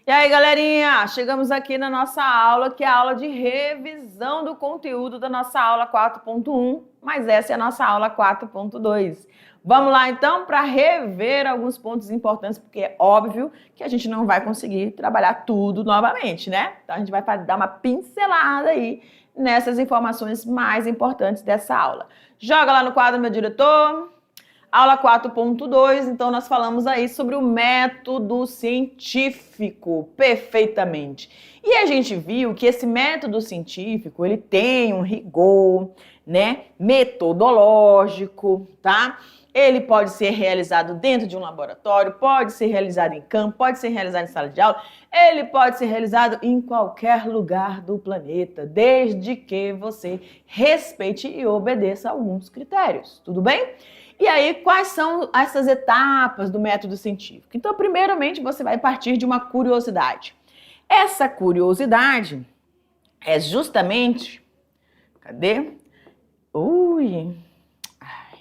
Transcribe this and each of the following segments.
E aí, galerinha, chegamos aqui na nossa aula, que é a aula de revisão do conteúdo da nossa aula 4.1, mas essa é a nossa aula 4.2. Vamos lá, então, para rever alguns pontos importantes, porque é óbvio que a gente não vai conseguir trabalhar tudo novamente, né? Então, a gente vai dar uma pincelada aí nessas informações mais importantes dessa aula. Joga lá no quadro, meu diretor. Aula 4.2, então nós falamos aí sobre o método científico, perfeitamente. E a gente viu que esse método científico, ele tem um rigor, né, metodológico, tá? Ele pode ser realizado dentro de um laboratório, pode ser realizado em campo, pode ser realizado em sala de aula, ele pode ser realizado em qualquer lugar do planeta, desde que você respeite e obedeça a alguns critérios, tudo bem? E aí, quais são essas etapas do método científico? Então, primeiramente, você vai partir de uma curiosidade. Essa curiosidade é justamente... Cadê? Ui! Ai,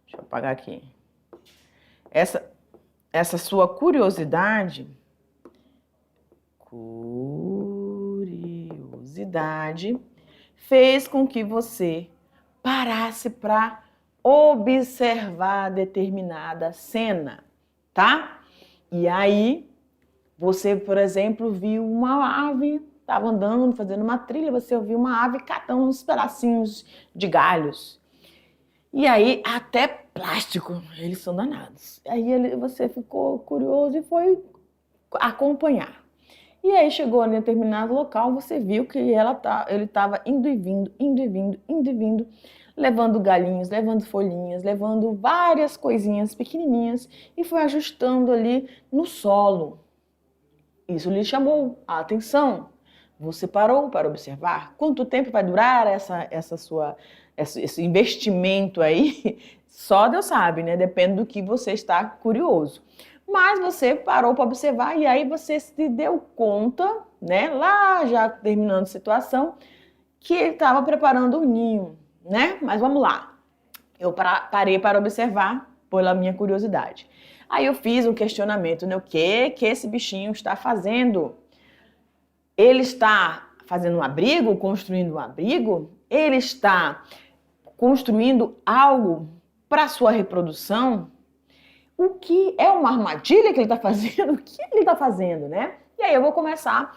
deixa eu apagar aqui. Essa sua curiosidade fez com que você parasse para observar determinada cena, tá? E aí, você, por exemplo, viu uma ave, estava andando, fazendo uma trilha, você ouviu uma ave catando uns pedacinhos de galhos. E aí, até plástico, eles são danados. Aí você ficou curioso e foi acompanhar. E aí chegou em determinado local, você viu que ele estava indo e vindo, levando galinhos, levando folhinhas, levando várias coisinhas pequenininhas e foi ajustando ali no solo. Isso lhe chamou a atenção. Você parou para observar quanto tempo vai durar esse investimento aí? Só Deus sabe, né? Depende do que você está curioso. Mas você parou para observar e aí você se deu conta, né? Lá já terminando a situação, que ele estava preparando o ninho, né? Mas vamos lá. Eu parei para observar pela minha curiosidade. Aí eu fiz um questionamento, né? O que esse bichinho está fazendo? Ele está fazendo um abrigo, construindo um abrigo? Ele está construindo algo para sua reprodução? O que é uma armadilha que ele está fazendo? O que ele está fazendo, né? E aí eu vou começar,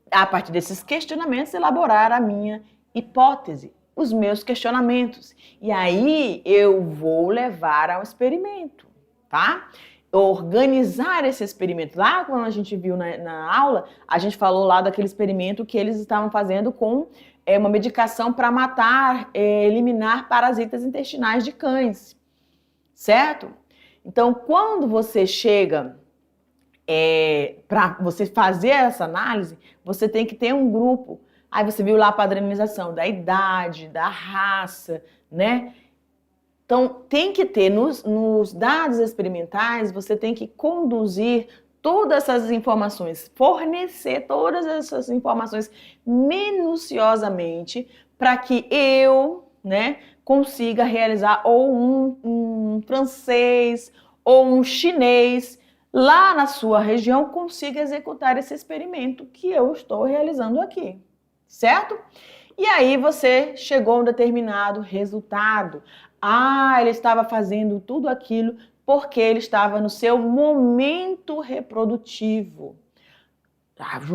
a partir desses questionamentos, elaborar a minha hipótese, os meus questionamentos. E aí eu vou levar ao experimento, tá? Organizar esse experimento. Lá, quando a gente viu na aula, a gente falou lá daquele experimento que eles estavam fazendo com uma medicação para matar, eliminar parasitas intestinais de cães, certo? Então, quando você chega para você fazer essa análise, você tem que ter um grupo. Aí você viu lá a padronização da idade, da raça, né? Então, tem que ter, nos dados experimentais, você tem que conduzir todas essas informações, fornecer todas essas informações minuciosamente para que eu, né, consiga realizar ou um francês ou um chinês lá na sua região consiga executar esse experimento que eu estou realizando aqui, certo? E aí você chegou a um determinado resultado. Ah, ele estava fazendo tudo aquilo porque ele estava no seu momento reprodutivo.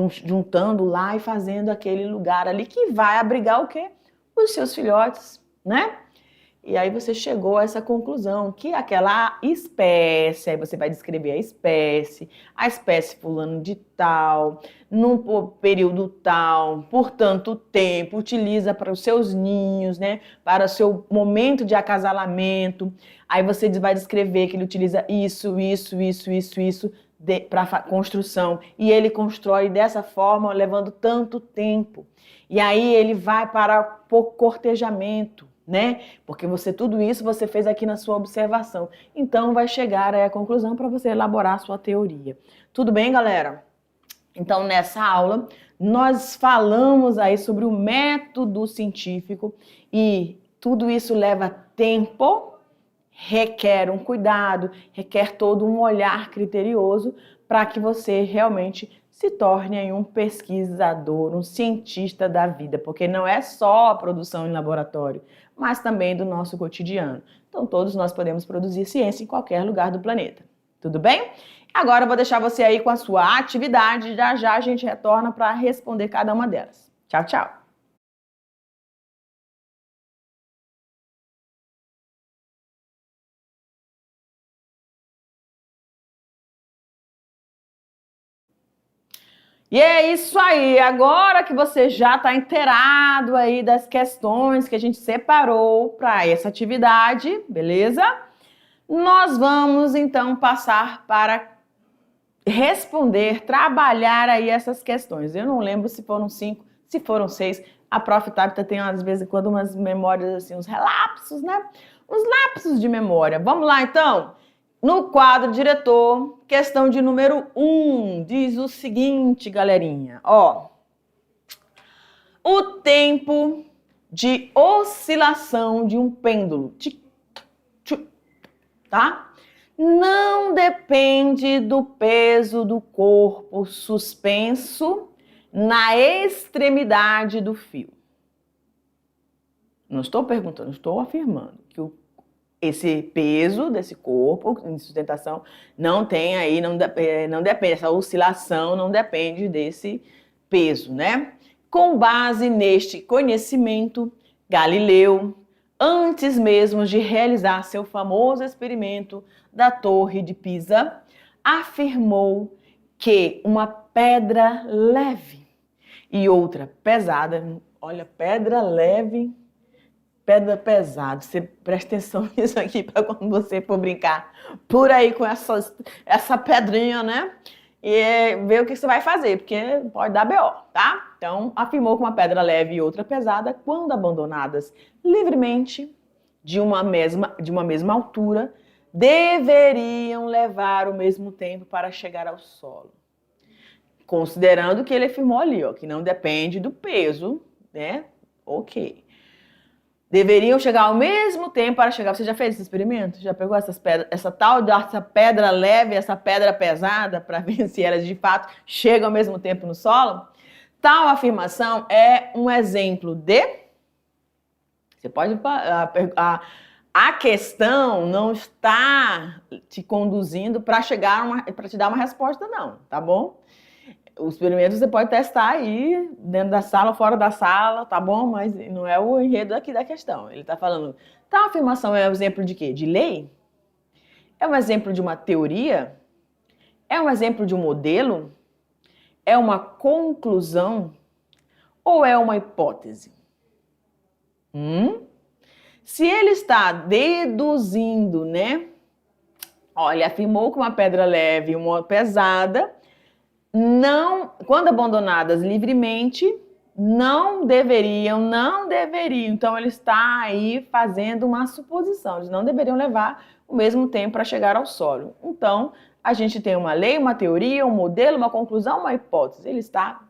Juntando lá e fazendo aquele lugar ali que vai abrigar o quê? Os seus filhotes, né? E aí você chegou a essa conclusão, que aquela espécie, aí você vai descrever a espécie fulano de tal, num período tal, por tanto tempo, utiliza para os seus ninhos, né, para o seu momento de acasalamento. Aí você vai descrever que ele utiliza isso para construção. E ele constrói dessa forma, levando tanto tempo. E aí ele vai para o cortejamento, né? Porque tudo isso você fez aqui na sua observação. Então, vai chegar à conclusão para você elaborar a sua teoria. Tudo bem, galera? Então, nessa aula, nós falamos aí sobre o método científico e tudo isso leva tempo, requer um cuidado, requer todo um olhar criterioso para que você realmente se torne aí um pesquisador, um cientista da vida, porque não é só a produção em laboratório, mas também do nosso cotidiano. Então, todos nós podemos produzir ciência em qualquer lugar do planeta. Tudo bem? Agora eu vou deixar você aí com a sua atividade, já já a gente retorna para responder cada uma delas. Tchau, tchau! E é isso aí, agora que você já está inteirado aí das questões que a gente separou para essa atividade, beleza? Nós vamos então passar para responder, trabalhar aí essas questões. Eu não lembro se foram 5, se foram 6. A Prof. Tabita tem, às vezes, quando umas memórias assim, uns relapsos, né? Uns lapsos de memória. Vamos lá, então? No quadro diretor, questão de número 1, diz o seguinte, galerinha. Ó, o tempo de oscilação de um pêndulo, tá? Não depende do peso do corpo suspenso na extremidade do fio. Não estou perguntando, estou afirmando que esse peso desse corpo em sustentação não tem aí, não depende, essa oscilação não depende desse peso, né? Com base neste conhecimento, Galileu, antes mesmo de realizar seu famoso experimento da Torre de Pisa, afirmou que uma pedra leve e outra pesada, olha, pedra leve, pedra pesada, você presta atenção nisso aqui para quando você for brincar por aí com essa pedrinha, né? E ver o que você vai fazer, porque pode dar BO, tá? Então, afirmou que uma pedra leve e outra pesada, quando abandonadas livremente de uma mesma altura, deveriam levar o mesmo tempo para chegar ao solo. Considerando que ele afirmou ali, ó, que não depende do peso, né? Ok. Deveriam chegar ao mesmo tempo para chegar. Você já fez esse experimento? Já pegou essas pedras, essa pedra leve, essa pedra pesada, para ver se elas de fato chegam ao mesmo tempo no solo? Tal afirmação é um exemplo de... Você pode... A questão não está te conduzindo para para te dar uma resposta, não, tá bom? Os experimentos você pode testar aí, dentro da sala, fora da sala, tá bom? Mas não é o enredo aqui da questão. Ele está falando, tal afirmação é um exemplo de quê? De lei? É um exemplo de uma teoria? É um exemplo de um modelo? É uma conclusão? Ou é uma hipótese? Se ele está deduzindo, né? Olha, afirmou que uma pedra leve e uma pesada, quando abandonadas livremente, não deveriam. Então, ele está aí fazendo uma suposição. Eles não deveriam levar o mesmo tempo para chegar ao solo. Então, a gente tem uma lei, uma teoria, um modelo, uma conclusão, uma hipótese. Ele está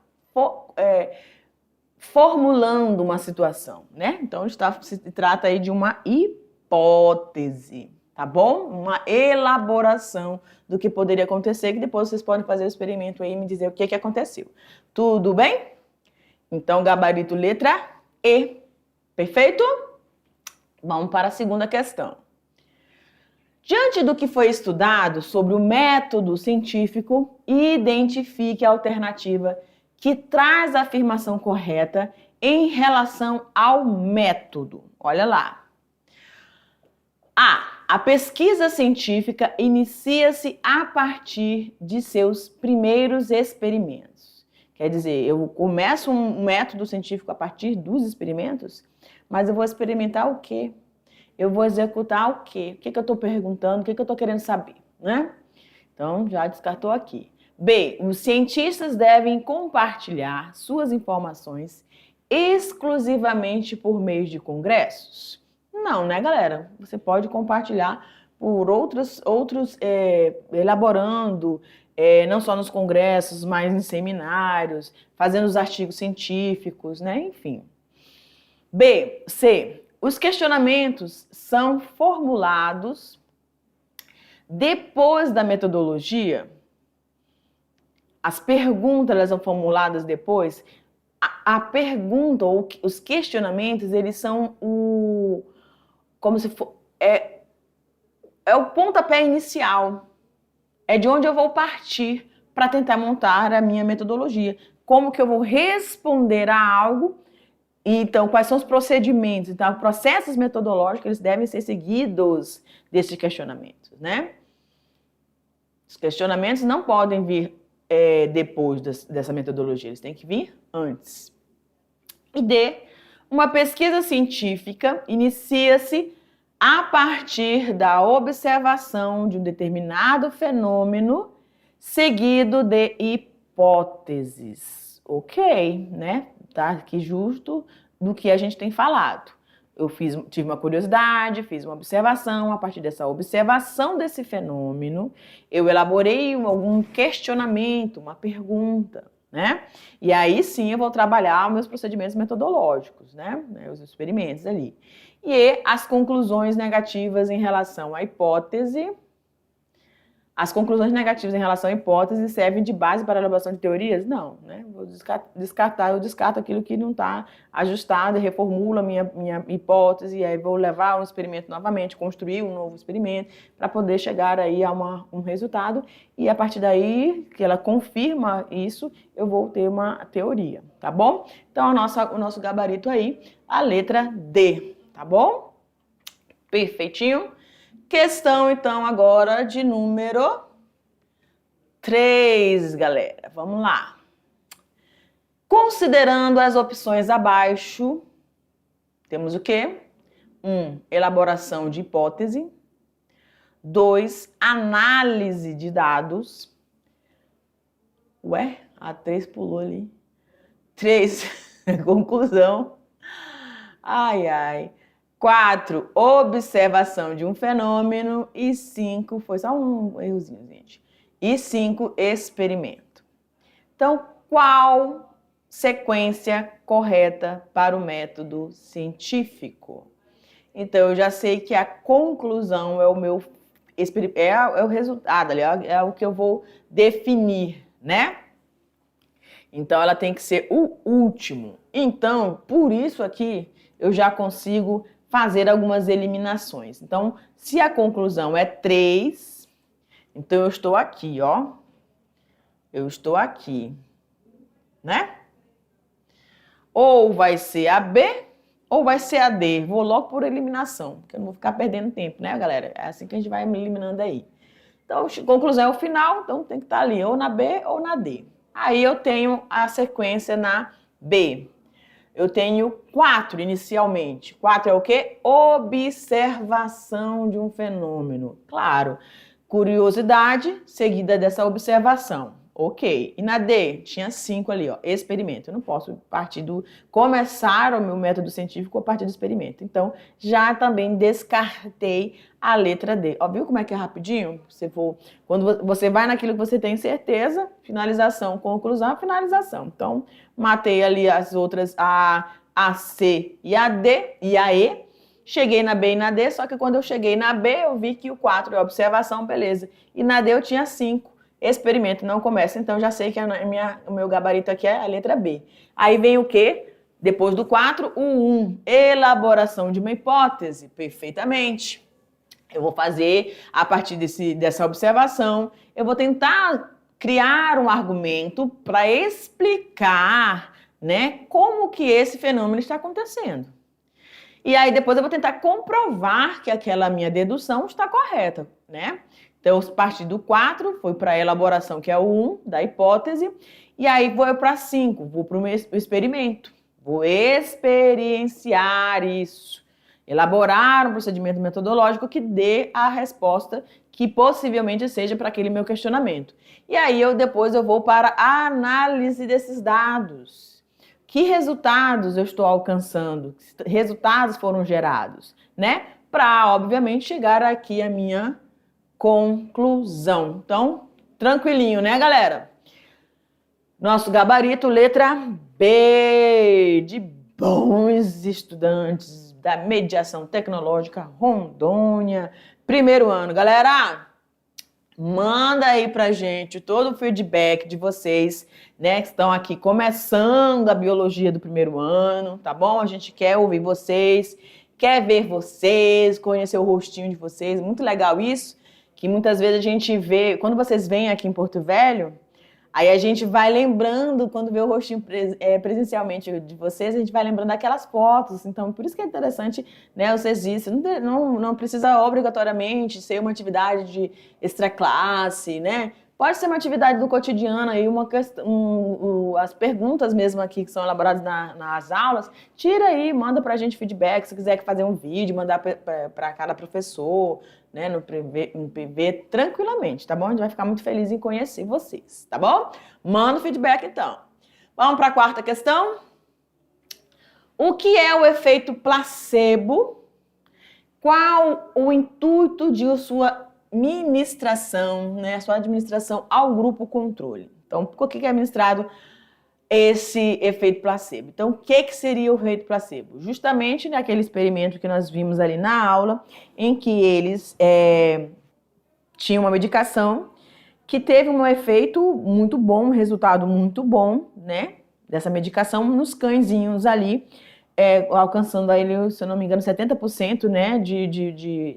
formulando uma situação, né? Então, se trata aí de uma hipótese, tá bom? Uma elaboração do que poderia acontecer, que depois vocês podem fazer o experimento aí e me dizer o que aconteceu. Tudo bem? Então, gabarito letra E. Perfeito? Vamos para a segunda questão. Diante do que foi estudado sobre o método científico, identifique a alternativa que traz a afirmação correta em relação ao método. Olha lá. A pesquisa científica inicia-se a partir de seus primeiros experimentos. Quer dizer, eu começo um método científico a partir dos experimentos, mas eu vou experimentar o quê? Eu vou executar o quê? O que eu estou perguntando? O que eu estou querendo saber, né? Então, já descartou aqui. B. Os cientistas devem compartilhar suas informações exclusivamente por meio de congressos? Não, né, galera? Você pode compartilhar por outros elaborando, não só nos congressos, mas em seminários, fazendo os artigos científicos, né? Enfim. C. Os questionamentos são formulados depois da metodologia? as perguntas elas são formuladas depois. A pergunta ou os questionamentos, eles são como se for, é o pontapé inicial. É de onde eu vou partir para tentar montar a minha metodologia. Como que eu vou responder a algo. Então, quais são os procedimentos? Então, processos metodológicos, eles devem ser seguidos desses questionamentos, né? Os questionamentos não podem vir depois dessa metodologia, eles têm que vir antes. E D, uma pesquisa científica inicia-se a partir da observação de um determinado fenômeno seguido de hipóteses. Ok, né? Tá aqui justo do que a gente tem falado. Eu tive uma curiosidade, fiz uma observação, a partir dessa observação desse fenômeno, eu elaborei algum questionamento, uma pergunta, né? E aí sim eu vou trabalhar os meus procedimentos metodológicos, né? Os experimentos ali. E as conclusões negativas em relação à hipótese. As conclusões negativas em relação à hipótese servem de base para a elaboração de teorias? Não, né? Vou descartar, eu descarto aquilo que não está ajustado, reformulo a minha hipótese, e aí vou levar um experimento novamente, construir um novo experimento, para poder chegar aí a um resultado, e a partir daí, que ela confirma isso, eu vou ter uma teoria, tá bom? Então, o nosso gabarito aí, a letra D, tá bom? Perfeitinho. Questão, então, agora de número 3, galera. Vamos lá. Considerando as opções abaixo, temos o quê? 1, elaboração de hipótese. 2, análise de dados. Ué, a 3 pulou ali. 3, conclusão. Ai, ai. 4, observação de um fenômeno. E 5, foi só um errozinho, gente. E 5, experimento. Então, qual sequência correta para o método científico? Então, eu já sei que a conclusão é o meu é o resultado, é o que eu vou definir, né? Então, ela tem que ser o último. Então, por isso aqui, eu já consigo fazer algumas eliminações. Então, se a conclusão é 3, então eu estou aqui, ó. Eu estou aqui, né? Ou vai ser a B, ou vai ser a D. Vou logo por eliminação, porque eu não vou ficar perdendo tempo, né, galera? É assim que a gente vai eliminando aí. Então, a conclusão é o final, então tem que estar ali, ou na B ou na D. Aí eu tenho a sequência na B. Eu tenho 4 inicialmente. 4 é o quê? Observação de um fenômeno. Claro, curiosidade seguida dessa observação. Ok. E na D, tinha 5 ali, ó, experimento. Eu não posso começar o meu método científico a partir do experimento. Então, já também descartei a letra D. Ó, viu como é que é rapidinho? Quando você vai naquilo que você tem certeza, finalização, conclusão, finalização. Então, matei ali as outras, a C e a D e a E. Cheguei na B e na D, só que quando eu cheguei na B, eu vi que o 4 é observação, beleza. E na D eu tinha 5. Experimento não começa, então já sei que o meu gabarito aqui é a letra B. Aí vem o quê? Depois do 4, o 1, elaboração de uma hipótese, perfeitamente. Eu vou fazer, a partir dessa observação, eu vou tentar criar um argumento para explicar, né, como que esse fenômeno está acontecendo. E aí depois eu vou tentar comprovar que aquela minha dedução está correta, né? Então, a partir do 4, foi para a elaboração, que é o 1, da hipótese, e aí vou para 5, vou para o experimento. Vou experienciar isso, elaborar um procedimento metodológico que dê a resposta que possivelmente seja para aquele meu questionamento. E aí, depois eu vou para a análise desses dados. Que resultados eu estou alcançando? Que resultados foram gerados, né? Para, obviamente, chegar aqui a minha conclusão. Então, tranquilinho, né, galera? Nosso gabarito, letra B, de bons estudantes da mediação tecnológica Rondônia. Primeiro ano, galera. Manda aí pra gente todo o feedback de vocês, né, que estão aqui começando a biologia do primeiro ano, tá bom? A gente quer ouvir vocês, quer ver vocês, conhecer o rostinho de vocês. Muito legal isso, que muitas vezes a gente vê, quando vocês vêm aqui em Porto Velho, aí a gente vai lembrando, quando vê o rostinho presencialmente de vocês, a gente vai lembrando daquelas fotos. Então, por isso que é interessante, né, vocês isso. Não precisa obrigatoriamente ser uma atividade de extraclasse, né? Pode ser uma atividade do cotidiano, aí as perguntas mesmo aqui que são elaboradas nas aulas, tira aí, manda pra gente feedback, se quiser fazer um vídeo, mandar para cada professor, né, no PV, tranquilamente, tá bom? A gente vai ficar muito feliz em conhecer vocês, tá bom? Manda o feedback, então. Vamos para a quarta questão. O que é o efeito placebo? Qual o intuito de sua ministração, né, sua administração ao grupo controle? Então, por que é administrado esse efeito placebo? Então, o que seria o efeito placebo? Justamente naquele experimento que nós vimos ali na aula, em que eles tinham uma medicação que teve um efeito muito bom, um resultado muito bom, né, dessa medicação nos cãezinhos ali, alcançando aí, se eu não me engano, 70%, né,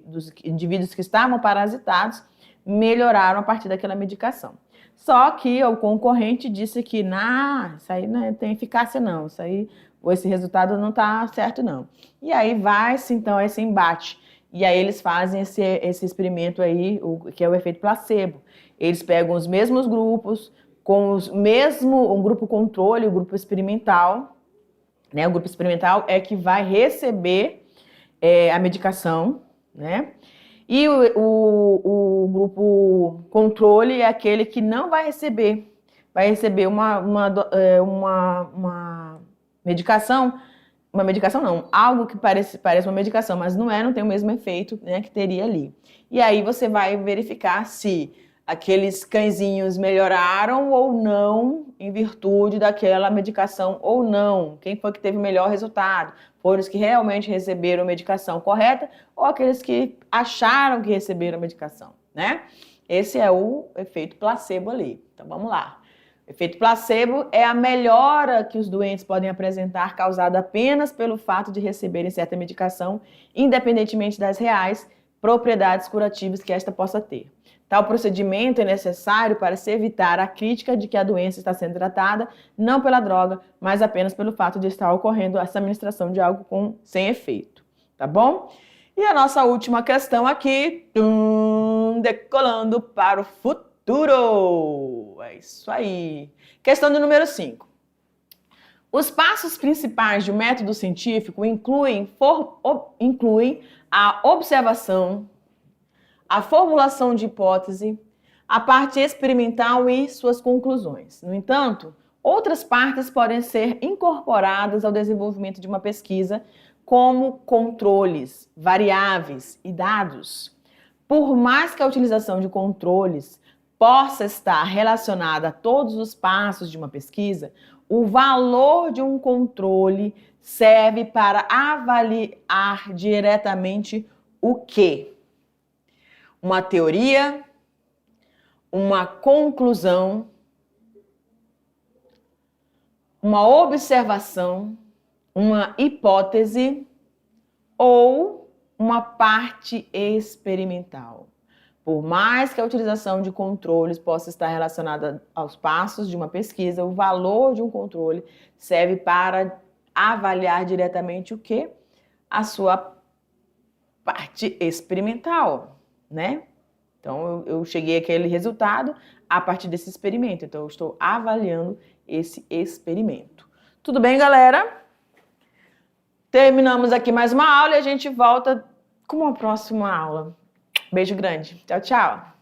dos indivíduos que estavam parasitados melhoraram a partir daquela medicação. Só que o concorrente disse que isso aí não tem eficácia não, esse resultado não está certo não. E aí vai-se então esse embate. E aí eles fazem esse experimento aí, que é o efeito placebo. Eles pegam os mesmos grupos, um grupo controle, o grupo experimental, né? O grupo experimental é que vai receber a medicação, né? E o grupo controle é aquele que não vai receber uma medicação, algo que parece uma medicação, mas não tem o mesmo efeito, né, que teria ali. E aí você vai verificar se aqueles cãezinhos melhoraram ou não em virtude daquela medicação ou não. Quem foi que teve o melhor resultado? Foram os que realmente receberam a medicação correta ou aqueles que acharam que receberam a medicação, né? Esse é o efeito placebo ali. Então vamos lá. O efeito placebo é a melhora que os doentes podem apresentar causada apenas pelo fato de receberem certa medicação, independentemente das reais propriedades curativas que esta possa ter. Tal procedimento é necessário para se evitar a crítica de que a doença está sendo tratada não pela droga, mas apenas pelo fato de estar ocorrendo essa administração de algo sem efeito, tá bom? E a nossa última questão aqui, decolando para o futuro. É isso aí. Questão do número 5. Os passos principais de um método científico incluem a observação, a formulação de hipótese, a parte experimental e suas conclusões. No entanto, outras partes podem ser incorporadas ao desenvolvimento de uma pesquisa, como controles, variáveis e dados. Por mais que a utilização de controles possa estar relacionada a todos os passos de uma pesquisa, o valor de um controle serve para avaliar diretamente o quê? Uma teoria, uma conclusão, uma observação, uma hipótese ou uma parte experimental. Por mais que a utilização de controles possa estar relacionada aos passos de uma pesquisa, o valor de um controle serve para avaliar diretamente o quê? A sua parte experimental, né? Então, eu cheguei àquele resultado a partir desse experimento. Então, eu estou avaliando esse experimento. Tudo bem, galera? Terminamos aqui mais uma aula e a gente volta com uma próxima aula. Beijo grande. Tchau, tchau.